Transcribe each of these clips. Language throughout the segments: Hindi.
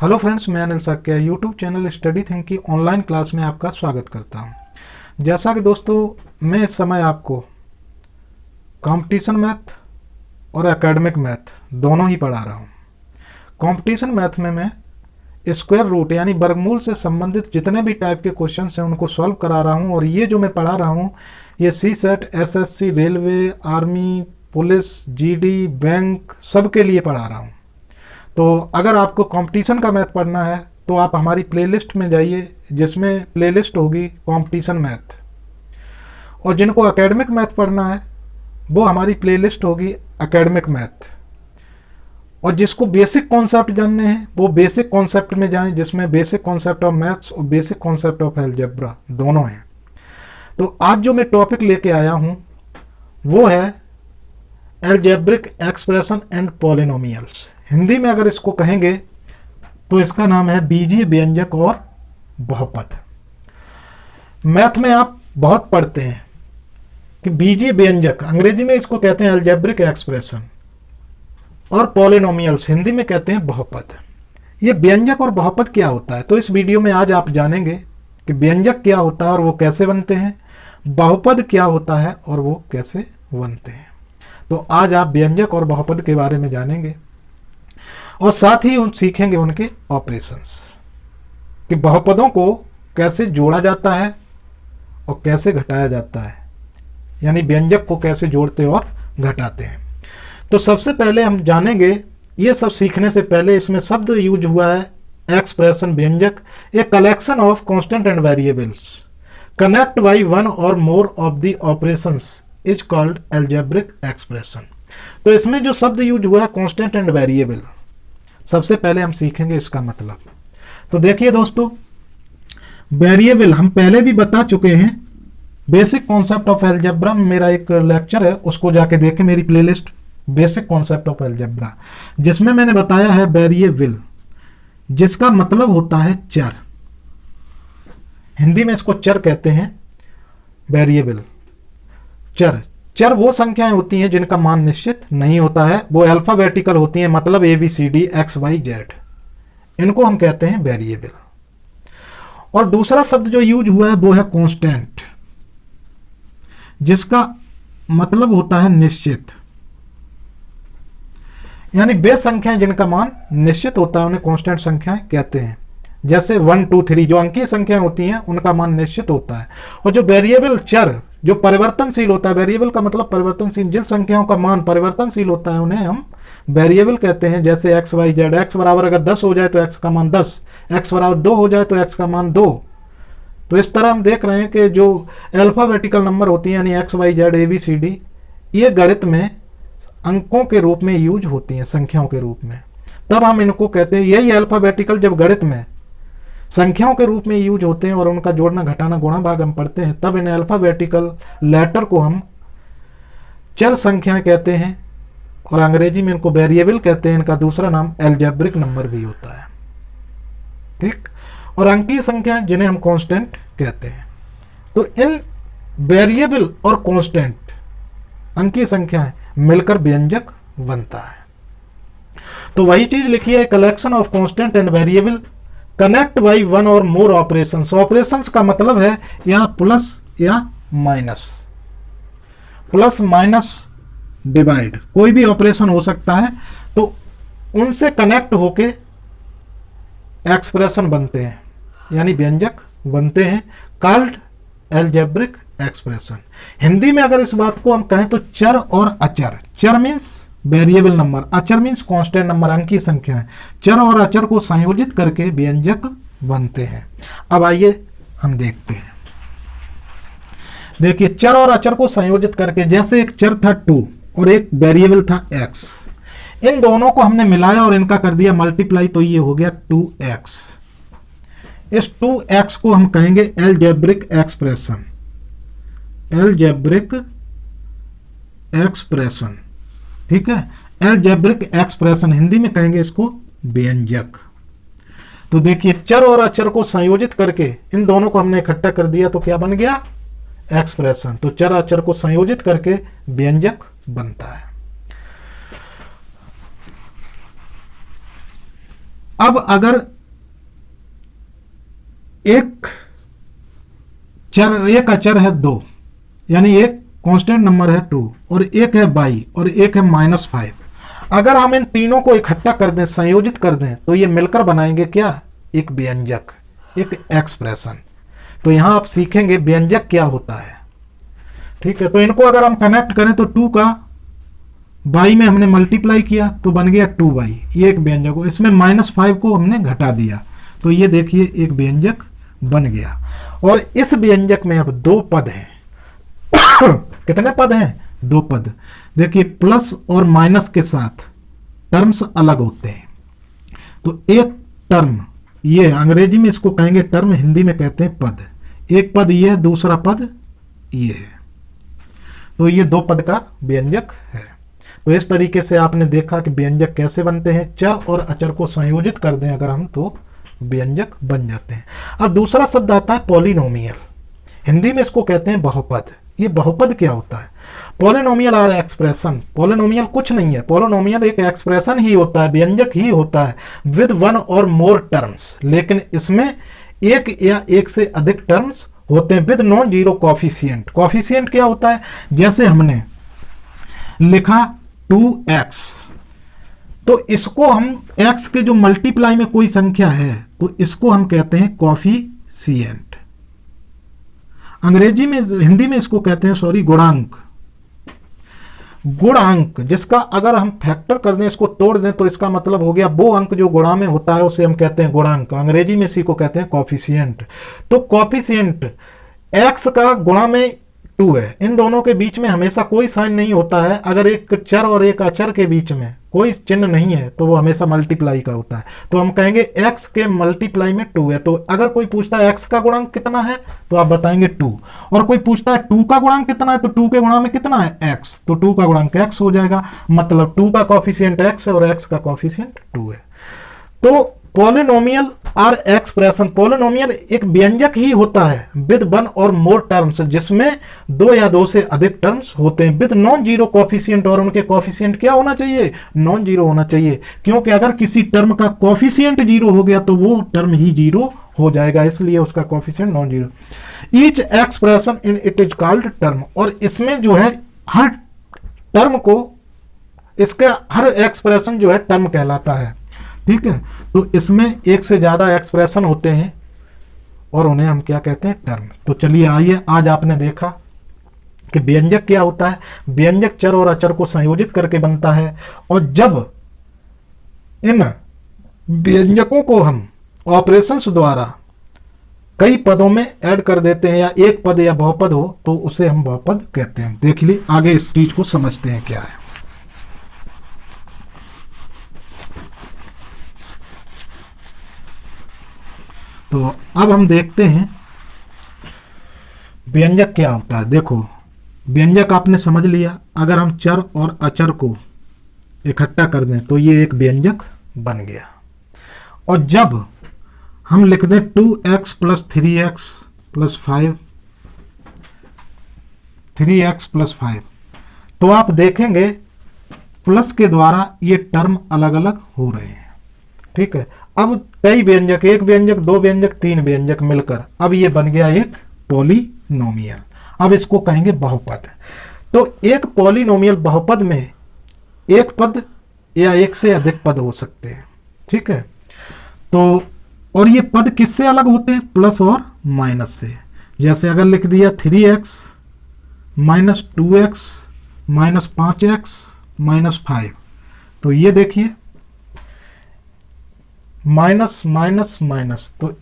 हेलो फ्रेंड्स, मैं Anil Sakya YouTube channel study think की ऑनलाइन क्लास में आपका स्वागत करता हूं। जैसा कि दोस्तों, मैं इस समय आपको कंपटीशन मैथ और एकेडमिक मैथ दोनों ही पढ़ा रहा हूं। कंपटीशन मैथ में मैं स्क्वायर रूट यानी वर्गमूल से संबंधित जितने भी टाइप के क्वेश्चन हैं उनको सॉल्व करा रहा हूं। और ये जो मैं पढ़ा रहा हूं ये CSET, SSC, railway, army, police, GD, bank सबके लिए पढ़ा रहा हूं। तो अगर आपको कंपटीशन का मैथ पढ़ना है तो आप हमारी प्लेलिस्ट में जाइए, जिसमें प्लेलिस्ट होगी कंपटीशन मैथ। और जिनको एकेडमिक मैथ पढ़ना है वो हमारी प्लेलिस्ट होगी एकेडमिक मैथ। और जिसको बेसिक कॉन्सेप्ट जानने हैं वो बेसिक कॉन्सेप्ट में जाएं, जिसमें बेसिक कॉन्सेप्ट ऑफ मैथ्स और बेसिक कॉन्सेप्ट ऑफ अलजेब्रा दोनों हैं। तो आज जो मैं टॉपिक लेके आया हूँ वो है algebraic expression and polynomials. Hindi में अगर इसको कहेंगे तो इसका नाम है बीजीय व्यंजक और बहुपद। मैथ में आप बहुत पढ़ते हैं कि बीजीय व्यंजक, अंग्रेजी में इसको कहते हैं अलजेब्रिक एक्सप्रेशन, और पॉलिनोमियल्स हिंदी में कहते हैं बहुपद। ये व्यंजक और बहुपद क्या होता है, तो इस वीडियो में आज आप जानेंगे कि व्यंजक क्या होता है और वो कैसे बनते हैं, बहुपद क्या होता है और वो कैसे बनते हैं। तो आज आप व्यंजक और बहुपद के बारे में जानेंगे और साथ ही सीखेंगे उनके ऑपरेशंस, कि बहुपदों को कैसे जोड़ा जाता है और कैसे घटाया जाता है, यानी व्यंजक को कैसे जोड़ते और घटाते हैं। तो सबसे पहले हम जानेंगे, ये सब सीखने से पहले इसमें शब्द यूज हुआ है एक्सप्रेशन, व्यंजक, a collection of constant and variables connect by one or more of the operations is called algebraic expression. तो इसमें जो शब्द यूज हुआ है कांस्टेंट एंड वेरिएबल, सबसे पहले हम सीखेंगे इसका मतलब। तो देखिए दोस्तों, वेरिएबल हम पहले भी बता चुके हैं, बेसिक कॉन्सेप्ट ऑफ अलजेब्रा में मेरा एक लेक्चर है, उसको जाके देखें, मेरी playlist basic concept of algebra, जिसमें मैंने बताया है वेरिएबल, जिसका मतलब होता है चर। हिंदी में इसको चर कहते हैं, वेरिएबल चर। चर वो संख्याएं होती हैं जिनका मान निश्चित नहीं होता है, वो अल्फाबेटिकल होती हैं, मतलब ABCD XYZ, इनको हम कहते हैं वेरिएबल। और दूसरा शब्द जो यूज हुआ है वो है कांस्टेंट, जिसका मतलब होता है निश्चित, यानी वे संख्याएं जिनका मान निश्चित होता है उन्हें कांस्टेंट संख्याएं कहते हैं। जैसे 1 2 3 जो अंकीय संख्याएं होती हैं उनका मान निश्चित होता है। और जो वेरिएबल चर जो परिवर्तनशील होता है, वेरिएबल का मतलब परिवर्तनशील, जिन संख्याओं का मान परिवर्तनशील होता है उन्हें हम वेरिएबल कहते हैं। जैसे XYZ, x बराबर अगर 10 हो जाए तो x का मान 10, x बराबर 2 हो जाए तो x का मान 2। तो इस तरह हम देख रहे हैं कि जो अल्फाबेटिकल नंबर होती हैं यानी XYZ ABCD, ये गणित में अंकों के रूप में यूज होती हैं, संख्याओं के रूप में, तब हम इनको कहते हैं। यही अल्फाबेटिकल जब गणित में संख्याओं के रूप में यूज होते हैं और उनका जोड़ना घटाना गुणा भाग हम पढ़ते हैं, तब इन अल्फाबेटिकल लेटर को हम चर संख्याएं कहते हैं, और अंग्रेजी में इनको वेरिएबल कहते हैं। इनका दूसरा नाम अलजेब्रिक नंबर भी होता है, ठीक। और अंकीय संख्याएं जिन्हें हम कांस्टेंट कहते हैं। तो इन वेरिएबल और कांस्टेंट अंकीय संख्याएं मिलकर व्यंजक बनता है। तो वही चीज लिखी है, collection of constant and variable connect by one or more operations. Operations का मतलब है यहां प्लस या माइनस, प्लस माइनस डिवाइड, कोई भी ऑपरेशन हो सकता है। तो उनसे कनेक्ट होके एक्सप्रेशन बनते हैं, यानी व्यंजक बनते हैं, कॉल्ड अलजेब्रिक एक्सप्रेशन। हिंदी में अगर इस बात को हम कहें तो चर और अचर, चर मीन्स वेरिएबल नंबर, अचर मीन्स कांस्टेंट नंबर, अंकीय संख्या है। चर और अचर को संयोजित करके व्यंजक बनते हैं। अब आइए हम देखते हैं। देखिए, चर और अचर को संयोजित करके, जैसे एक चर था 2 और एक वेरिएबल था x, इन दोनों को हमने मिलाया और इनका कर दिया मल्टीप्लाई, तो ये हो गया 2x। इस 2x को हम कहेंगे अलजेब्रिक एक्सप्रेशन, अलजेब्रिक एक्सप्रेशन, ठीक है। अलजेब्रिक एक्सप्रेशन हिंदी में कहेंगे इसको व्यंजक। तो देखिए, चर और अचर को संयोजित करके इन दोनों को हमने इकट्ठा कर दिया तो क्या बन गया, एक्सप्रेशन। तो चर अचर को संयोजित करके व्यंजक बनता है। अब अगर एक अचर है 2, यानी एक कांस्टेंट नंबर है 2, और एक है बाई, और एक है -5। अगर हम इन तीनों को इकट्ठा कर दें, संयोजित कर दें, तो ये मिलकर बनाएंगे क्या? एक व्यंजक, एक एक्सप्रेशन। तो यहां आप सीखेंगे व्यंजक क्या होता है। ठीक है, तो इनको अगर हम कनेक्ट करें तो 2 का बाई में हमने मल्टीप्लाई किया तो बन गया 2 बाई, ये एक व्यंजक हो। इसमें -5 को हमने घटा दिया तो ये देखिए एक व्यंजक बन गया। और इस व्यंजक में अब 2 पद हैं। कितने पद हैं? 2 पद। देखिए प्लस और माइनस के साथ टर्म्स अलग होते हैं। तो एक टर्म, ये अंग्रेजी में इसको कहेंगे टर्म, हिंदी में कहते हैं पद। एक पद ये है, दूसरा पद ये है। तो ये 2 पद का व्यंजक है। तो इस तरीके से आपने देखा कि व्यंजक कैसे बनते हैं। चर और अचर को संयोजित कर दें अगर हम तो व्यंजक बन जाते हैं। अब दूसरा शब्द आता है पॉलिनोमियल। हिंदी में इसको कहते हैं बहुपद। ये बहुपद क्या होता है? Polynomial are expression. पॉलिनोमियल कुछ नहीं है, पॉलिनोमियल एक एक्सप्रेशन ही होता है, व्यंजक ही होता है विद 1 और मोर टर्म्स। लेकिन इसमें एक या एक से अधिक टर्म्स होते हैं with non zero coefficient. Coefficient क्या होता है? जैसे हमने लिखा 2x, तो इसको हम x के जो मल्टीप्लाई में कोई संख्या है तो इसको हम कहते हैं कॉफिशिएंट। अंग्रेजी में, हिंदी में इसको कहते हैं गुणांक। गुणांक जिसका अगर हम फैक्टर कर दें, इसको तोड़ दें, तो इसका मतलब हो गया वो अंक जो गुणा में होता है उसे हम कहते हैं गुणांक। अंग्रेजी में इसी को कहते हैं कॉफिशिएंट। तो कॉफिशिएंट x का गुणा में 2 है, इन दोनों के बीच में हमेशा कोई साइन नहीं होता है। अगर एक चर और एक अचर के बीच में कोई चिन्ह नहीं है तो वो हमेशा मल्टीप्लाई का होता है। तो हम कहेंगे x के मल्टीप्लाई में 2 है। तो अगर कोई पूछता है x का गुणांक कितना है तो आप बताएंगे 2, और कोई पूछता है 2 का गुणांक कितना है तो 2 के गुणा में कितना है x, तो 2 का गुणांक x हो जाएगा। मतलब 2 का कॉफिशिएंट x है और x का कॉफिशिएंट 2 है। तो पॉलिनोमियल आर एक्सप्रेशन, पॉलिनोमियल एक व्यंजक ही होता है विद 1 और मोर टर्म्स, जिसमें 2 या 2 से अधिक टर्म्स होते हैं विद नॉन जीरो कॉफिशिएंट। और उनके कॉफिशिएंट क्या होना चाहिए? नॉन जीरो होना चाहिए, क्योंकि अगर किसी टर्म का कॉफिशिएंट 0 हो गया तो वो टर्म ही 0 हो जाएगा, इसलिए उसका coefficient non zero. Each expression in it is called term. और इसमें जो है हर टर्म को, इसका हर एक्सप्रेशन जो है टर्म कहलाता है। ठीक है, तो इसमें एक से ज्यादा एक्सप्रेशन होते हैं और उन्हें हम क्या कहते हैं? टर्म। तो चलिए आइए, आज आपने देखा कि व्यंजक क्या होता है। व्यंजक चर और अचर को संयोजित करके बनता है, और जब इन व्यंजकों को हम ऑपरेशंस द्वारा कई पदों में ऐड कर देते हैं, या एक पद या बहुपद हो, तो उसे हम बहुपद कहते हैं। देख लीजिए आगे इस चीज को समझते हैं क्या है। तो अब हम देखते हैं व्यंजक क्या होता है। देखो व्यंजक आपने समझ लिया, अगर हम चर और अचर को इकट्ठा कर दें तो ये एक व्यंजक बन गया। और जब हम लिख दें 2x plus 3x plus 5, 3x plus 5, तो आप देखेंगे प्लस के द्वारा ये टर्म अलग अलग हो रहे हैं। ठीक है, अब कई व्यंजक, एक व्यंजक, 2 व्यंजक, 3 व्यंजक मिलकर अब ये बन गया एक पॉलिनोमियल। अब इसको कहेंगे बहुपद। तो एक पॉलिनोमियल बहुपद में एक पद या एक से अधिक पद हो सकते हैं। ठीक है, तो और ये पद किससे अलग होते हैं? प्लस और माइनस से। जैसे अगर लिख दिया 3x minus 2x minus 5x minus 5, तो ये देखिए माइनस माइनस माइनस, तो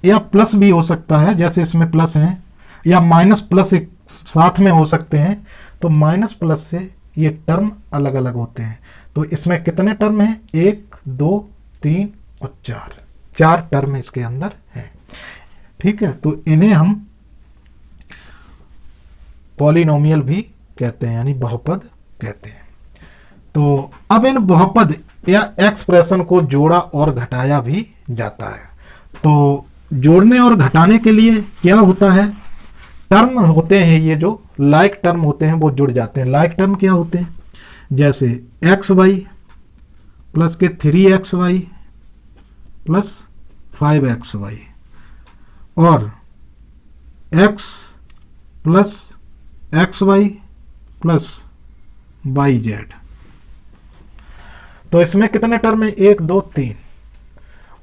या प्लस भी हो सकता है, जैसे इसमें प्लस है, या माइनस प्लस एक साथ में हो सकते हैं। तो माइनस प्लस से ये टर्म अलग अलग होते हैं। तो इसमें कितने टर्म हैं? 1 2 3 और 4 टर्म इसके अंदर हैं। ठीक है, तो इन्हें हम पॉलिनोमियल भी कहते हैं, यानी बहुपद कहते हैं। तो अब इन बहुपद या एक्सप्रेशन को जोड़ा और घटाया भी जाता है। तो जोड़ने और घटाने के लिए क्या होता है? टर्म होते हैं, ये जो लाइक टर्म होते हैं वो जुड़ जाते हैं। लाइक टर्म क्या होते हैं? जैसे xy प्लस के 3xy प्लस 5xy और x plus x y plus y z. तो इसमें कितने टर्म है, 1 2 3,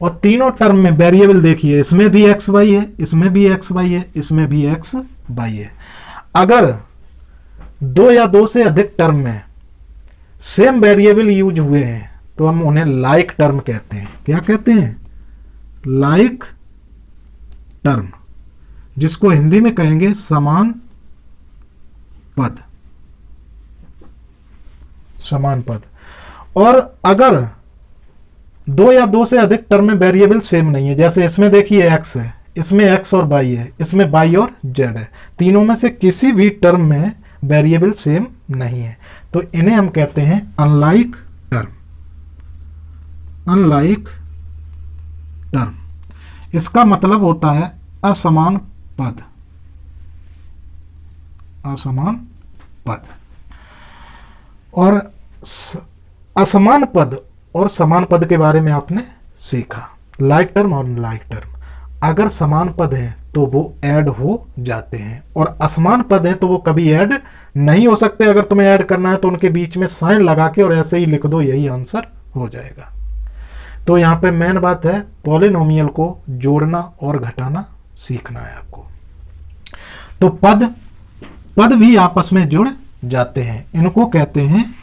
और तीनों टर्म में वेरिएबल देखिए, इसमें भी एक्स वाई है, इसमें भी एक्स वाई है, इसमें भी एक्स वाई है। अगर 2 या 2 से अधिक टर्म में सेम वेरिएबल यूज हुए हैं तो हम उन्हें लाइक टर्म कहते हैं। क्या कहते हैं, लाइक टर्म, जिसको हिंदी में कहेंगे समान पद, समान पद। और अगर 2 या 2 से अधिक टर्म में वेरिएबल सेम नहीं है, जैसे इसमें देखिए x है, इसमें x और y है, इसमें y और z है, तीनों में से किसी भी टर्म में वेरिएबल सेम नहीं है, तो इन्हें हम कहते हैं अनलाइक टर्म, अनलाइक टर्म। इसका मतलब होता है असमान पद, असमान पद। और असमान पद और समान पद के बारे में आपने सीखा, लाइक टर्म और अनलाइक टर्म। अगर समान पद है तो वो ऐड हो जाते हैं, और असमान पद है तो वो कभी ऐड नहीं हो सकते। अगर तुम्हें ऐड करना है तो उनके बीच में साइन लगा के और ऐसे ही लिख दो, यही आंसर हो जाएगा। तो यहाँ पे मेन बात है पॉलिनोमियल को जोड़ना और घटाना सीखना है आपको। तो पद भी आपस में जुड़ जाते हैं, इनको कहते हैं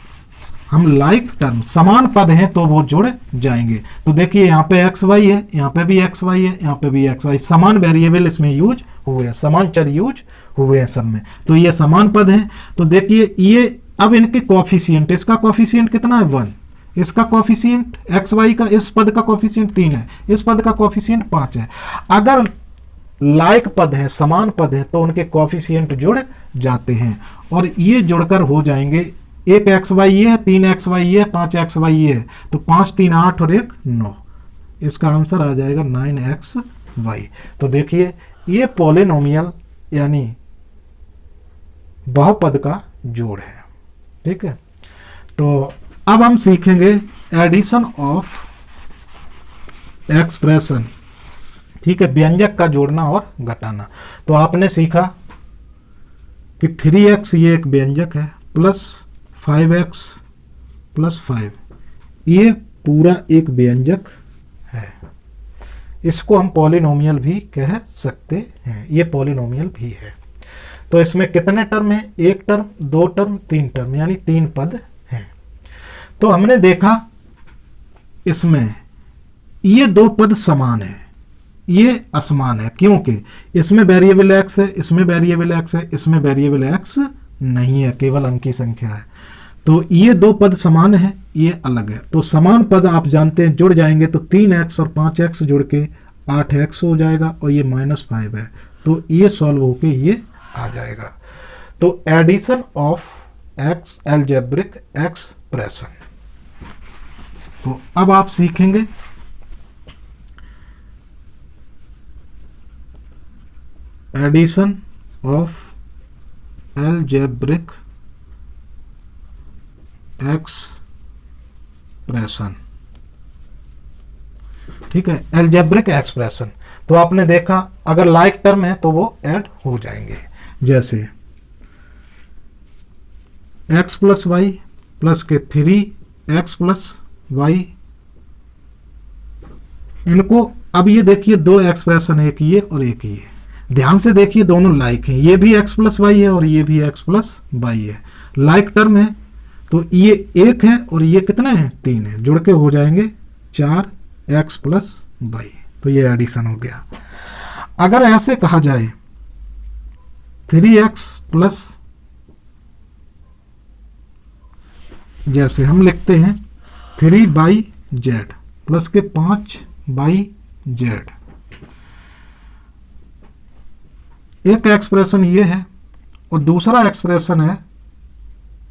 हम लाइक टर्म। समान पद हैं तो वो जुड़ जाएंगे। तो देखिए यहाँ पे एक्स वाई है, यहाँ पे भी एक्स वाई है, यहाँ पे भी एक्स वाई, समान वेरिएबल इसमें यूज हुए हैं, समान चर यूज हुए हैं सब में, तो ये समान पद हैं। तो देखिए ये अब इनके कॉफिशिएंट, इसका कॉफिशिएंट कितना है 1, इसका कॉफिशिएंट एक्स वाई का, इस पद का कॉफिशिएंट 3 है, इस पद का कॉफिशिएंट 5 है। अगर लाइक पद है, समान पद है, तो उनके कॉफिशिएंट जुड़ जाते हैं और ये जुड़कर हो जाएंगे, एक एक्स वाई ये है, 3 एक्स वाई ये है, 5 एक्स वाई ये है, तो 5 3 8 और 1 9, इसका आंसर आ जाएगा 9 एक्स वाई। तो देखिए ये पॉलिनोमियल यानी बहुपद का जोड़ है, ठीक है। तो अब हम सीखेंगे एडिशन ऑफ एक्सप्रेशन, ठीक है, व्यंजक का जोड़ना और घटाना। तो आपने सीखा कि 3x ये एक व्यंजक है, प्लस 5x प्लस 5 ये पूरा एक व्यंजक है। इसको हम पॉलिनोमियल भी कह सकते हैं, ये पॉलिनोमियल भी है। तो इसमें कितने टर्म हैं, 1 टर्म, 2 टर्म, 3 टर्म, यानी 3 पद हैं। तो हमने देखा इसमें ये 2 पद समान है, ये असमान है, क्योंकि इसमें वेरिएबल x है, इसमें वेरिएबल x है, इसमें वेरिएबल x नहीं है, केवल अंक की संख्या है। तो ये 2 पद समान है, ये अलग है। तो समान पद आप जानते हैं जुड़ जाएंगे, तो 3x और 5x जुड़ के 8x हो जाएगा, और ये -5 है, तो ये सॉल्व होके ये आ जाएगा। तो addition of x algebraic expression. तो अब आप सीखेंगे एडिशन ऑफ अलजेब्रिक एक्सप्रेशन, ठीक है, अलजेब्रिक एक्सप्रेशन। तो आपने देखा अगर लाइक टर्म है तो वो ऐड हो जाएंगे, जैसे x प्लस वाई प्लस के 3x प्लस वाई, इनको अब ये देखिए 2 एक्सप्रेशन, एक ये और एक ये, ध्यान से देखिए दोनों लाइक हैं, ये भी x प्लस वाई है और ये भी x प्लस वाई है, लाइक टर्म है। तो ये 1 है और ये कितने हैं, 3 है, जुड़ के हो जाएंगे 4x प्लस वाई। तो ये एडिशन हो गया। अगर ऐसे कहा जाए 3x प्लस, जैसे हम लिखते हैं 3/z प्लस के 5/z, एक एक्सप्रेशन ये है और दूसरा एक्सप्रेशन है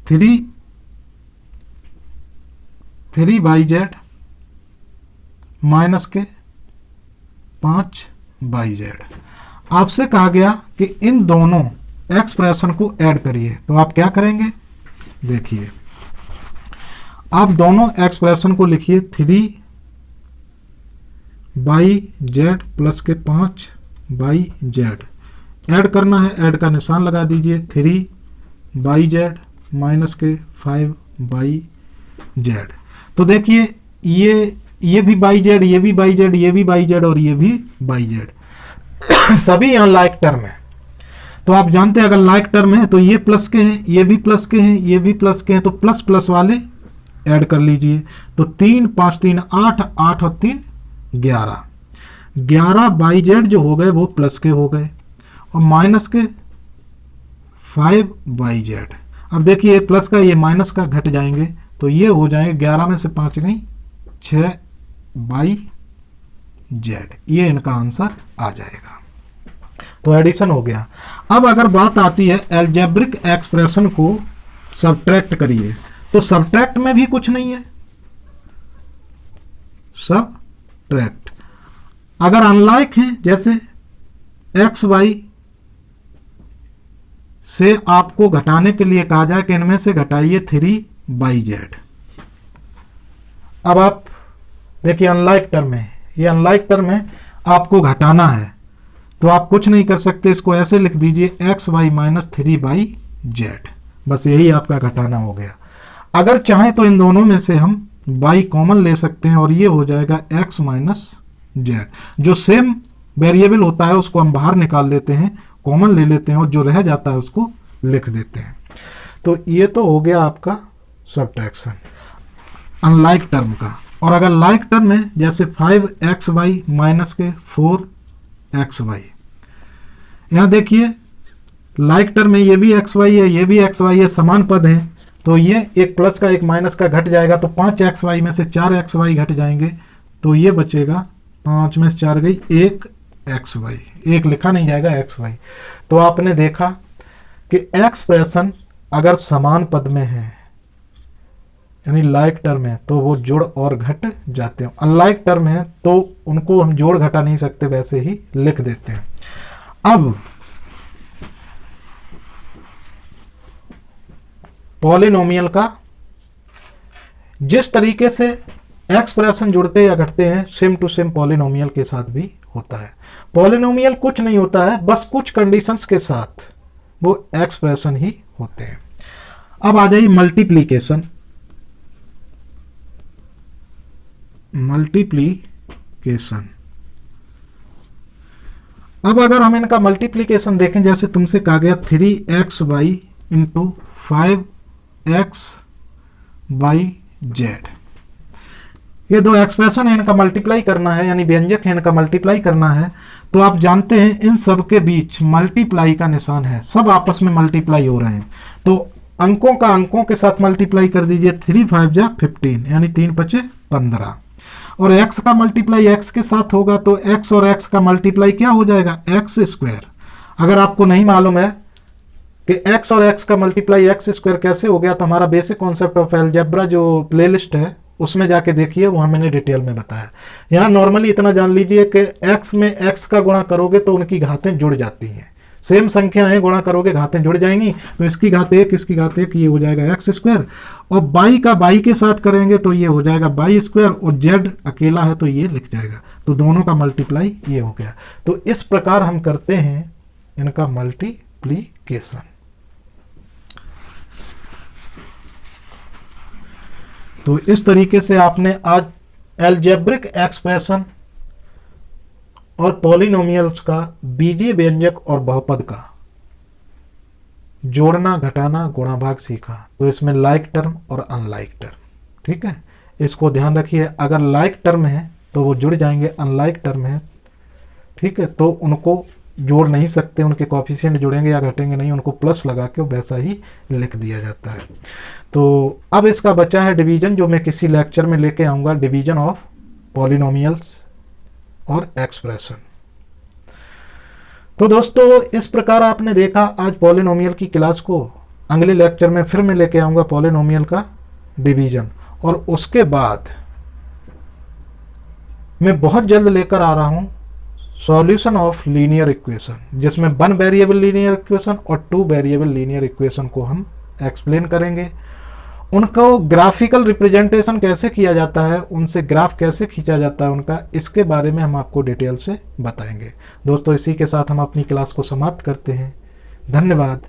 3/z माइनस के 5/z। आपसे कहा गया कि इन दोनों एक्सप्रेशन को ऐड करिए, तो आप क्या करेंगे, देखिए आप दोनों एक्सप्रेशन को लिखिए 3/z प्लस के बाई जेड। ऐड करना है, ऐड का निशान लगा दीजिए, 3 बाई जेड माइनस के 5 बाई जेड। तो देखिए ये भी बाई जेड, ये भी बाई जेड, ये भी बाई जेड और ये भी बाई जेड सभी यहाँ लाइक टर्म है। तो आप जानते हैं अगर लाइक टर्म है तो ये प्लस के हैं, ये भी प्लस के हैं, ये भी प्लस के हैं, तो प्लस प्लस वाले ऐड कर लीजिए। तो 3 5 3 8, 8 और 3 11, 11 बाई जेड जो हो गए वो प्लस के हो गए और माइनस के 5 बाई जेड। अब देखिए प्लस का ये माइनस का घट जाएंगे तो ये हो जाएंगे 11 में से 5 गई 6 बाई जेड। ये इनका आंसर आ जाएगा। तो एडिशन हो गया। अब अगर बात आती है अलजेब्रिक एक्सप्रेशन को सब्ट्रैक्ट करिए, तो सब्ट्रैक्ट में भी कुछ नहीं है। सब्ट्रैक्ट अगर अनलाइक है, जैसे एक्स वाई से आपको घटाने के लिए कहा जाए कि इनमें से घटाइए 3 बाई जेड। अब आप देखिए अनलाइक टर्म है, ये अनलाइक टर्म है, आपको घटाना है तो आप कुछ नहीं कर सकते, इसको ऐसे लिख दीजिए x y minus 3 by z. बस यही आपका घटाना हो गया। अगर चाहें तो इन दोनों में से हम बाई कॉमन ले सकते हैं और ये हो जाएगा एक्स माइनस जेड। जो सेम वेरिएबल होता है उसको हम बाहर निकाल लेते हैं, कॉमन ले लेते हैं और जो रह जाता है उसको लिख देते हैं। तो ये तो हो गया आपका सब्ट्रैक्शन अनलाइक टर्म का। और अगर लाइक टर्म है जैसे 5 वाई माइनस के 4 वाई, यहां देखिए लाइक टर्म में ये भी वाई है, ये भी वाई है, समान पद है, तो ये एक प्लस का एक माइनस का घट जाएगा तो 5 वाई में से 4 वाई घट जाएंगे तो ये बचेगा 5 में से 4 गई 1 वाई, एक लिखा नहीं जाएगा वाई। तो आपने देखा कि एक्सप्रेशन अगर समान पद में है यानी लाइक टर्म है तो वो जोड़ और घट जाते हैं, अनलाइक टर्म है तो उनको हम जोड़ घटा नहीं सकते, वैसे ही लिख देते हैं। अब पॉलिनोमियल का जिस तरीके से एक्सप्रेशन जुड़ते या घटते हैं सेम टू सेम पॉलिनोमियल के साथ भी होता है। पॉलिनोमियल कुछ नहीं होता है, बस कुछ कंडीशंस के साथ वो एक्सप्रेशन ही होते हैं। अब आ जाइए मल्टीप्लीकेशन। मल्टीप्लीकेशन अब अगर हम इनका मल्टीप्लीकेशन देखें, जैसे तुमसे कहा गया 3 वाई इंटू 5 बाई जेड, ये दो एक्सप्रेशन है, इनका मल्टीप्लाई करना है, यानी व्यंजक है, इनका मल्टीप्लाई करना है। तो आप जानते हैं इन सब के बीच मल्टीप्लाई का निशान है, सब आपस में मल्टीप्लाई हो रहे हैं, तो अंकों का अंकों के साथ मल्टीप्लाई कर दीजिए। 3 5 जा 15 यानी 3 5 15 और x का मल्टीप्लाई x के साथ होगा तो x और x का मल्टीप्लाई क्या हो जाएगा एक्स स्क्वायर। अगर आपको नहीं मालूम है कि x और x का मल्टीप्लाई एक्स स्क्वायर कैसे हो गया तो हमारा बेसिक कॉन्सेप्ट ऑफ अलजेब्रा जो प्लेलिस्ट है उसमें जाके देखिए, वहां मैंने डिटेल में बताया। यहाँ नॉर्मली इतना जान लीजिए कि x में x का गुणा करोगे तो उनकी घातें जुड़ जाती हैं, सेम संख्याएं गुणा करोगे घातें जुड़ जाएंगी, तो इसकी घात 1 इसकी घात 1 ये हो जाएगा एक्स स्क्वायर, और बाई का बाई के साथ करेंगे तो ये हो जाएगा बाई स्क्वायर, और जेड अकेला है तो ये लिख जाएगा, तो दोनों का मल्टीप्लाई ये हो गया। तो इस प्रकार हम करते हैं इनका मल्टीप्लीकेशन। तो इस तरीके से आपने आज अलजेब्रिक एक्सप्रेशन और पॉलिनोमियल्स का बीजीय व्यंजक और बहुपद का जोड़ना घटाना गुणा भाग सीखा। तो इसमें लाइक टर्म और अनलाइक टर्म, ठीक है, इसको ध्यान रखिए। अगर लाइक टर्म है तो वो जुड़ जाएंगे, अनलाइक टर्म है, ठीक है, तो उनको जोड़ नहीं सकते, उनके कोएफिशिएंट जुड़ेंगे या घटेंगे नहीं, उनको प्लस लगा के वैसा ही लिख दिया जाता है। तो अब इसका बचा है डिवीजन, जो मैं किसी लेक्चर में लेके आऊँगा, डिवीजन ऑफ पॉलिनोमियल्स और एक्सप्रेशन। तो दोस्तों इस प्रकार आपने देखा आज पॉलिनोमियल की क्लास को। अगले लेक्चर में फिर मैं लेके आऊँगा पॉलिनोमियल का डिवीजन, और उसके बाद मैं बहुत जल्द लेकर आ रहा हूँ सॉल्यूशन ऑफ लीनियर इक्वेशन, जिसमें 1 वेरिएबल लीनियर इक्वेशन और 2 वेरिएबल लीनियर इक्वेशन को हम एक्सप्लेन करेंगे। उनको ग्राफिकल रिप्रेजेंटेशन कैसे किया जाता है, उनसे ग्राफ कैसे खींचा जाता है उनका, इसके बारे में हम आपको डिटेल से बताएंगे। दोस्तों इसी के साथ हम अपनी क्लास को समाप्त करते हैं। धन्यवाद।